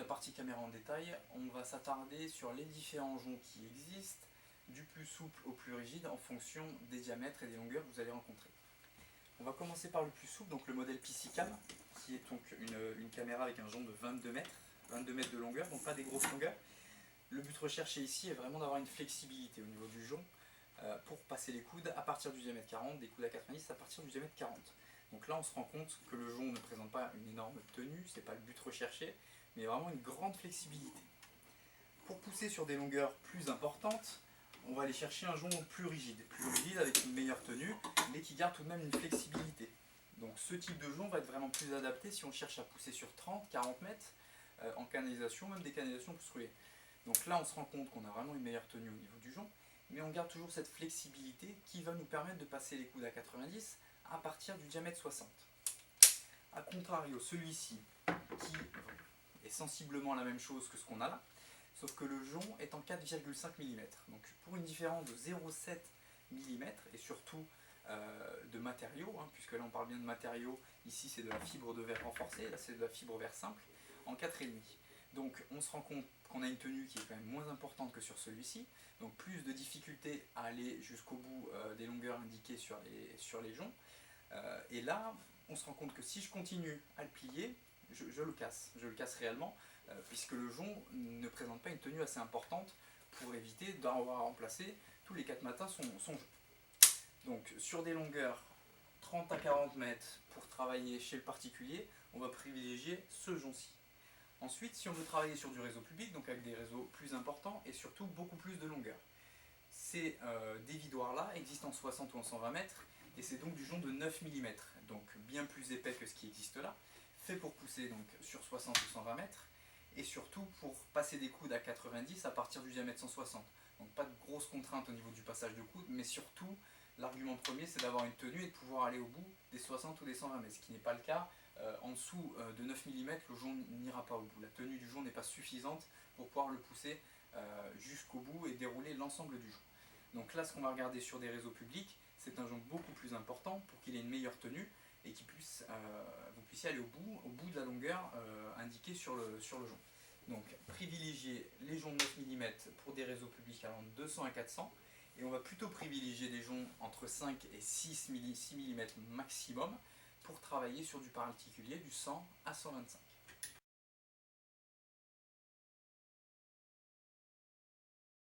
partie caméra en détail, on va s'attarder sur les différents joncs qui existent, du plus souple au plus rigide en fonction des diamètres et des longueurs que vous allez rencontrer. On va commencer par le plus souple, donc le modèle PCCam, qui est donc une caméra avec un jonc de 22 mètres de longueur, donc pas des grosses longueurs. Le but recherché ici est vraiment d'avoir une flexibilité au niveau du jonc pour passer les coudes à partir du diamètre 40, des coudes à 90 à partir du diamètre 40. Donc là on se rend compte que le jonc ne présente pas une énorme tenue, c'est pas le but recherché, mais vraiment une grande flexibilité. Pour pousser sur des longueurs plus importantes, on va aller chercher un jonc plus rigide avec une meilleure tenue, mais qui garde tout de même une flexibilité. Donc ce type de jonc va être vraiment plus adapté si on cherche à pousser sur 30-40 mètres en canalisation, même des canalisations plus rouillées. Donc là on se rend compte qu'on a vraiment une meilleure tenue au niveau du jonc, mais on garde toujours cette flexibilité qui va nous permettre de passer les coudes à 90 à partir du diamètre 60. A contrario, celui-ci qui est sensiblement la même chose que ce qu'on a là, sauf que le jonc est en 4,5 mm. Donc pour une différence de 0,7 mm et surtout de matériaux, puisque là on parle bien de matériaux, ici c'est de la fibre de verre renforcée, là c'est de la fibre verre simple, en 4,5. Donc on se rend compte qu'on a une tenue qui est quand même moins importante que sur celui-ci, donc plus de difficulté à aller jusqu'au bout des longueurs indiquées sur les joncs. Et là, on se rend compte que si je continue à le plier, je le casse réellement, puisque le jonc ne présente pas une tenue assez importante pour éviter d'avoir à remplacer tous les 4 matins son jonc. Donc sur des longueurs 30 à 40 mètres pour travailler chez le particulier, on va privilégier ce jonc-ci. Ensuite, si on veut travailler sur du réseau public, donc avec des réseaux plus importants et surtout beaucoup plus de longueur, ces dévidoirs-là existent en 60 ou en 120 mètres, et c'est donc du jonc de 9 mm, donc bien plus épais que ce qui existe là, fait pour pousser donc sur 60 ou 120 mètres, et surtout pour passer des coudes à 90 à partir du diamètre 160. Donc pas de grosses contraintes au niveau du passage de coudes, mais surtout, l'argument premier c'est d'avoir une tenue et de pouvoir aller au bout des 60 ou des 120 mètres, ce qui n'est pas le cas. En dessous de 9 mm, le jonc n'ira pas au bout. La tenue du jonc n'est pas suffisante pour pouvoir le pousser jusqu'au bout et dérouler l'ensemble du jonc. Donc là, ce qu'on va regarder sur des réseaux publics, c'est un jonc beaucoup plus important pour qu'il ait une meilleure tenue et que vous puissiez aller au bout de la longueur indiquée sur le jonc. Donc privilégier les joncs de 9 mm pour des réseaux publics allant de 200 à 400, et on va plutôt privilégier des joncs entre 5 et 6 mm maximum pour travailler sur du particulier du 100 à 125.